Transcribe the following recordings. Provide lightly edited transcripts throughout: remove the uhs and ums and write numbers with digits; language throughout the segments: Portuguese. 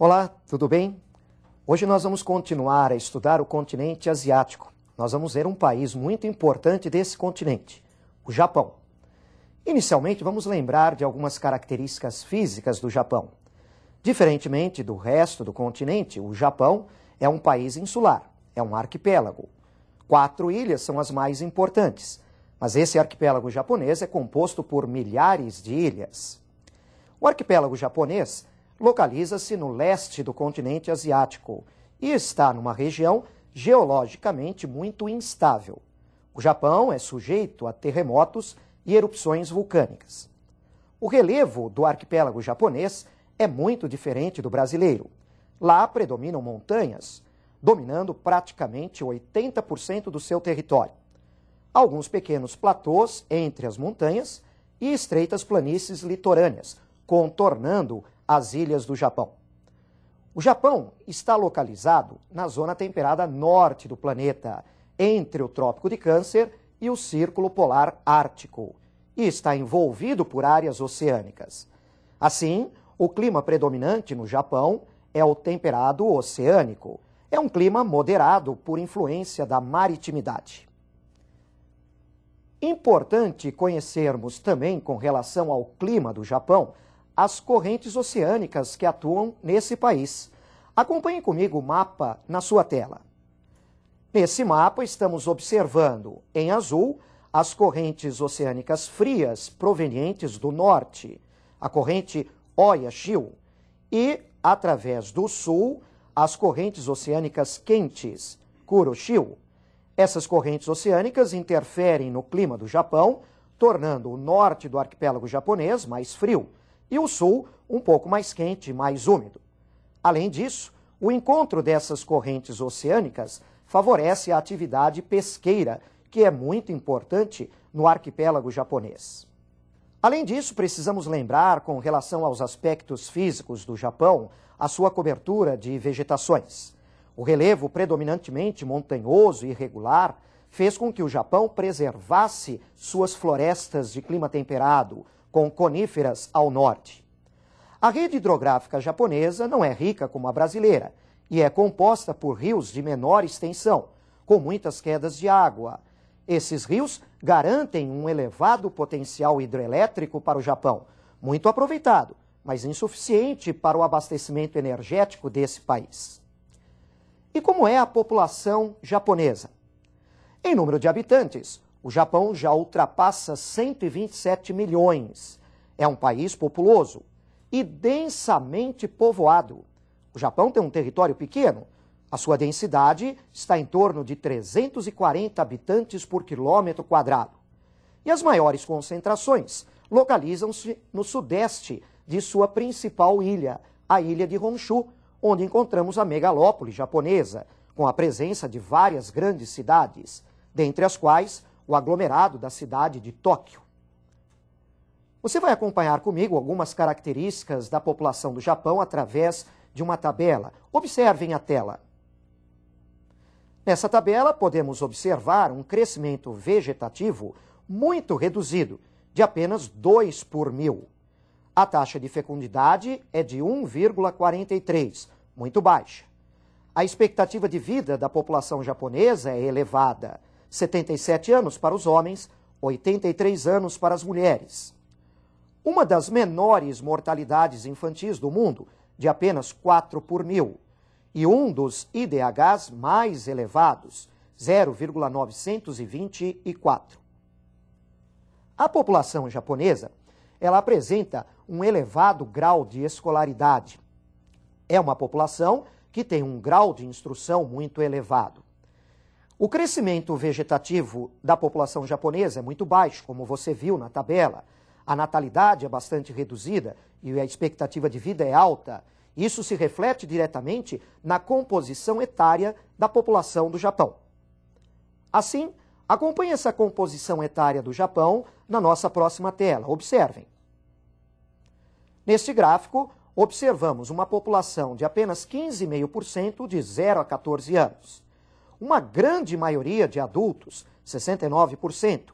Olá, tudo bem? Hoje nós vamos continuar a estudar o continente asiático. Nós vamos ver um país muito importante desse continente, o Japão. Inicialmente, vamos lembrar de algumas características físicas do Japão. Diferentemente do resto do continente, o Japão é um país insular, é um arquipélago. 4 ilhas são as mais importantes, mas esse arquipélago japonês é composto por milhares de ilhas. O arquipélago japonês localiza-se no leste do continente asiático e está numa região geologicamente muito instável. O Japão é sujeito a terremotos e erupções vulcânicas. O relevo do arquipélago japonês é muito diferente do brasileiro. Lá predominam montanhas, dominando praticamente 80% do seu território. Alguns pequenos platôs entre as montanhas e estreitas planícies litorâneas, contornando as ilhas do Japão. O Japão está localizado na zona temperada norte do planeta, entre o Trópico de Câncer e o Círculo Polar Ártico, e está envolvido por áreas oceânicas. Assim, o clima predominante no Japão é o temperado oceânico. É um clima moderado por influência da maritimidade. Importante conhecermos também, com relação ao clima do Japão, as correntes oceânicas que atuam nesse país. Acompanhe comigo o mapa na sua tela. Nesse mapa estamos observando, em azul, as correntes oceânicas frias provenientes do norte, a corrente Oya-shiu, e, através do sul, as correntes oceânicas quentes, Kuroshio. Essas correntes oceânicas interferem no clima do Japão, tornando o norte do arquipélago japonês mais frio e o sul um pouco mais quente e mais úmido. Além disso, o encontro dessas correntes oceânicas favorece a atividade pesqueira, que é muito importante no arquipélago japonês. Além disso, precisamos lembrar, com relação aos aspectos físicos do Japão, a sua cobertura de vegetações. O relevo predominantemente montanhoso e irregular fez com que o Japão preservasse suas florestas de clima temperado, com coníferas ao norte. A rede hidrográfica japonesa não é rica como a brasileira e é composta por rios de menor extensão, com muitas quedas de água. Esses rios garantem um elevado potencial hidrelétrico para o Japão, muito aproveitado, mas insuficiente para o abastecimento energético desse país. E como é a população japonesa? Em número de habitantes, o Japão já ultrapassa 127 milhões. É um país populoso e densamente povoado. O Japão tem um território pequeno. A sua densidade está em torno de 340 habitantes por quilômetro quadrado. E as maiores concentrações localizam-se no sudeste de sua principal ilha, a ilha de Honshu, onde encontramos a megalópole japonesa, com a presença de várias grandes cidades, dentre as quais o aglomerado da cidade de Tóquio. Você vai acompanhar comigo algumas características da população do Japão através de uma tabela. Observem a tela. Nessa tabela, podemos observar um crescimento vegetativo muito reduzido, de apenas 2 por mil. A taxa de fecundidade é de 1,43, muito baixa. A expectativa de vida da população japonesa é elevada, 77 anos para os homens, 83 anos para as mulheres. Uma das menores mortalidades infantis do mundo, de apenas 4 por mil. E um dos IDHs mais elevados, 0,924. A população japonesa, ela apresenta um elevado grau de escolaridade. É uma população que tem um grau de instrução muito elevado. O crescimento vegetativo da população japonesa é muito baixo, como você viu na tabela. A natalidade é bastante reduzida e a expectativa de vida é alta. Isso se reflete diretamente na composição etária da população do Japão. Assim, acompanhe essa composição etária do Japão na nossa próxima tela. Observem. Neste gráfico, observamos uma população de apenas 15,5% de 0 a 14 anos. Uma grande maioria de adultos, 69%,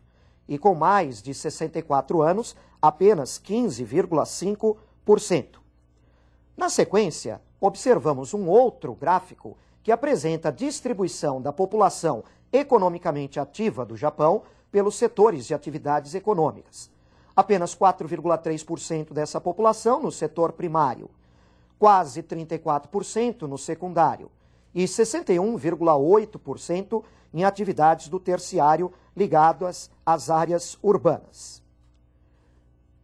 e com mais de 64 anos, apenas 15,5%. Na sequência, observamos um outro gráfico que apresenta a distribuição da população economicamente ativa do Japão pelos setores de atividades econômicas. Apenas 4,3% dessa população no setor primário, quase 34% no secundário e 61,8% em atividades do terciário ligadas às áreas urbanas.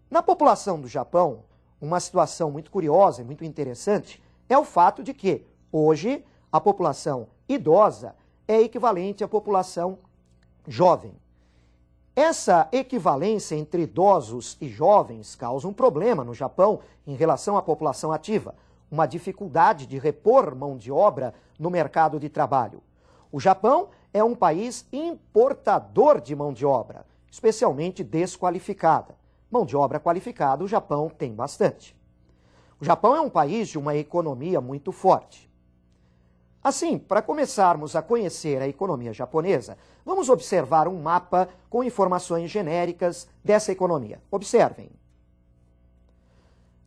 Na população do Japão, uma situação muito curiosa e muito interessante é o fato de que, hoje, a população idosa é equivalente à população jovem. Essa equivalência entre idosos e jovens causa um problema no Japão em relação à população ativa, uma dificuldade de repor mão de obra no mercado de trabalho. O Japão é um país importador de mão de obra, especialmente desqualificada. Mão de obra qualificada o Japão tem bastante. O Japão é um país de uma economia muito forte. Assim, para começarmos a conhecer a economia japonesa, vamos observar um mapa com informações genéricas dessa economia. Observem.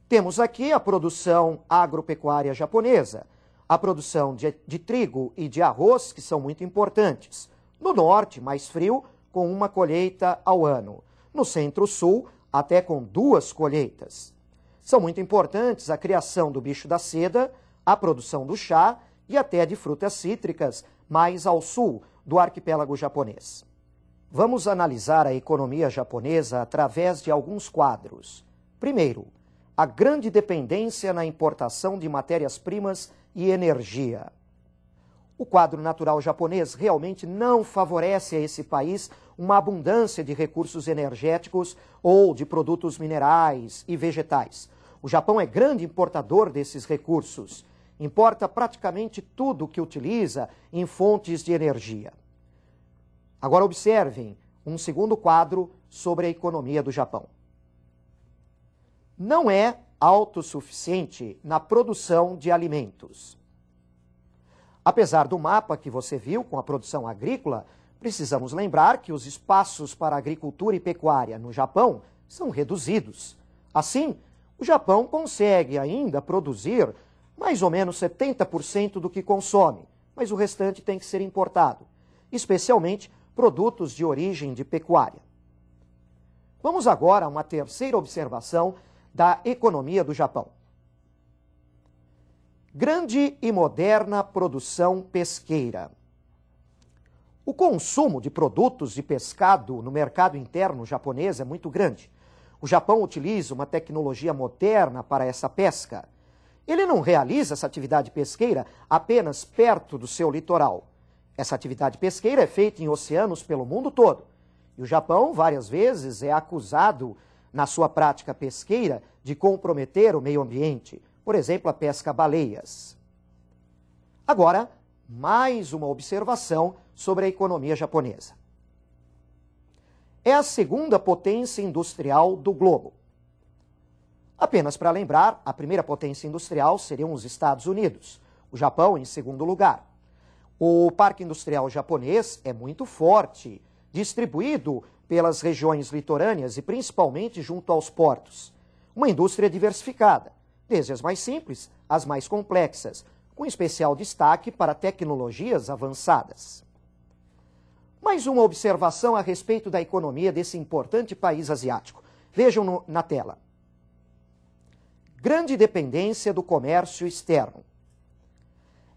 Temos aqui a produção agropecuária japonesa, a produção de trigo e de arroz, que são muito importantes. No norte, mais frio, com uma colheita ao ano. No centro-sul, até com 2 colheitas. São muito importantes a criação do bicho da seda, a produção do chá e até de frutas cítricas, mais ao sul do arquipélago japonês. Vamos analisar a economia japonesa através de alguns quadros. Primeiro, a grande dependência na importação de matérias-primas e energia. O quadro natural japonês realmente não favorece a esse país uma abundância de recursos energéticos ou de produtos minerais e vegetais. O Japão é grande importador desses recursos. Importa praticamente tudo que utiliza em fontes de energia. Agora observem um segundo quadro sobre a economia do Japão. Não é autossuficiente na produção de alimentos. Apesar do mapa que você viu com a produção agrícola, precisamos lembrar que os espaços para agricultura e pecuária no Japão são reduzidos. Assim, o Japão consegue ainda produzir mais ou menos 70% do que consome, mas o restante tem que ser importado, especialmente produtos de origem de pecuária. Vamos agora a uma terceira observação da economia do Japão. Grande e moderna produção pesqueira. O consumo de produtos de pescado no mercado interno japonês é muito grande. O Japão utiliza uma tecnologia moderna para essa pesca. Ele não realiza essa atividade pesqueira apenas perto do seu litoral. Essa atividade pesqueira é feita em oceanos pelo mundo todo. E o Japão, várias vezes, é acusado, na sua prática pesqueira, de comprometer o meio ambiente. Por exemplo, a pesca a baleias. Agora, mais uma observação sobre a economia japonesa. É a segunda potência industrial do globo. Apenas para lembrar, a primeira potência industrial seriam os Estados Unidos, o Japão em segundo lugar. O parque industrial japonês é muito forte, distribuído pelas regiões litorâneas e principalmente junto aos portos. Uma indústria diversificada, desde as mais simples às mais complexas, com especial destaque para tecnologias avançadas. Mais uma observação a respeito da economia desse importante país asiático. Vejam na tela. Grande dependência do comércio externo.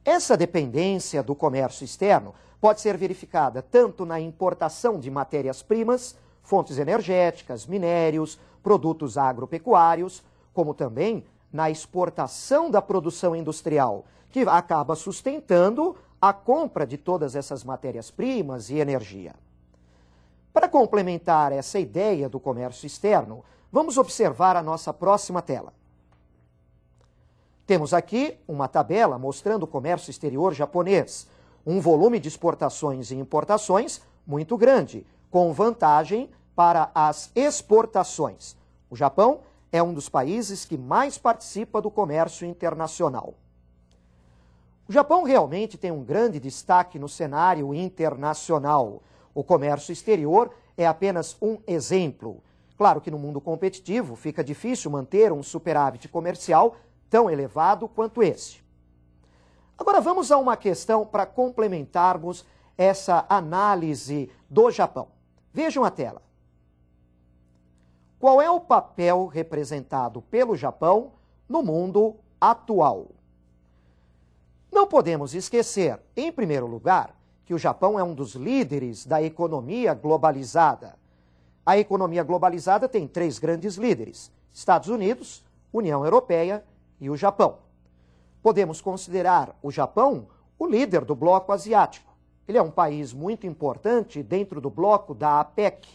Essa dependência do comércio externo pode ser verificada tanto na importação de matérias-primas, fontes energéticas, minérios, produtos agropecuários, como também na exportação da produção industrial, que acaba sustentando a compra de todas essas matérias-primas e energia. Para complementar essa ideia do comércio externo, vamos observar a nossa próxima tela. Temos aqui uma tabela mostrando o comércio exterior japonês, um volume de exportações e importações muito grande, com vantagem para as exportações. O Japão é um dos países que mais participa do comércio internacional. O Japão realmente tem um grande destaque no cenário internacional. O comércio exterior é apenas um exemplo. Claro que no mundo competitivo fica difícil manter um superávit comercial tão elevado quanto esse. Agora vamos a uma questão para complementarmos essa análise do Japão. Vejam a tela. Qual é o papel representado pelo Japão no mundo atual? Não podemos esquecer, em primeiro lugar, que o Japão é um dos líderes da economia globalizada. A economia globalizada tem 3 grandes líderes: Estados Unidos, União Europeia e o Japão. Podemos considerar o Japão o líder do bloco asiático. Ele é um país muito importante dentro do bloco da APEC.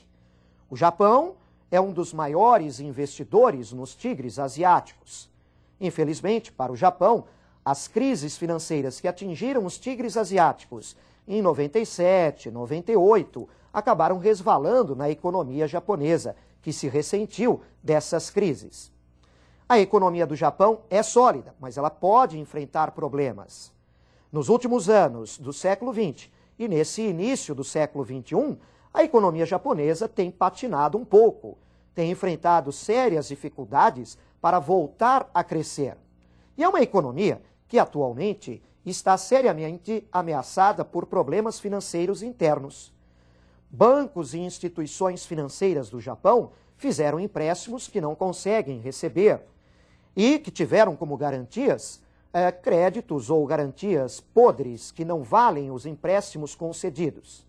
O Japão é um dos maiores investidores nos tigres asiáticos. Infelizmente, para o Japão, as crises financeiras que atingiram os tigres asiáticos em 97, 98, acabaram resvalando na economia japonesa, que se ressentiu dessas crises. A economia do Japão é sólida, mas ela pode enfrentar problemas. Nos últimos anos do século XX e nesse início do século XXI, a economia japonesa tem patinado um pouco, tem enfrentado sérias dificuldades para voltar a crescer. E é uma economia que atualmente está seriamente ameaçada por problemas financeiros internos. Bancos e instituições financeiras do Japão fizeram empréstimos que não conseguem receber e que tiveram como garantias créditos ou garantias podres que não valem os empréstimos concedidos.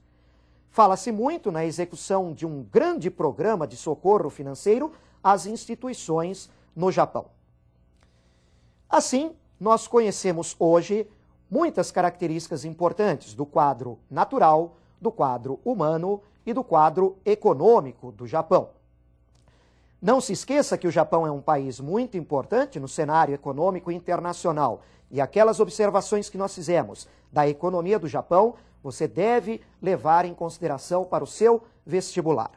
Fala-se muito na execução de um grande programa de socorro financeiro às instituições no Japão. Assim, nós conhecemos hoje muitas características importantes do quadro natural, do quadro humano e do quadro econômico do Japão. Não se esqueça que o Japão é um país muito importante no cenário econômico internacional e aquelas observações que nós fizemos da economia do Japão, você deve levar em consideração para o seu vestibular.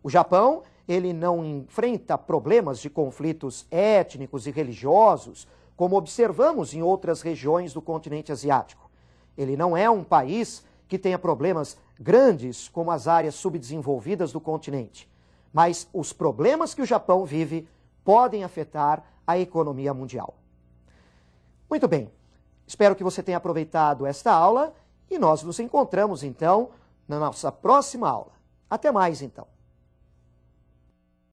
O Japão, ele não enfrenta problemas de conflitos étnicos e religiosos, como observamos em outras regiões do continente asiático. Ele não é um país que tenha problemas grandes como as áreas subdesenvolvidas do continente. Mas os problemas que o Japão vive podem afetar a economia mundial. Muito bem, espero que você tenha aproveitado esta aula e nós nos encontramos então na nossa próxima aula. Até mais então.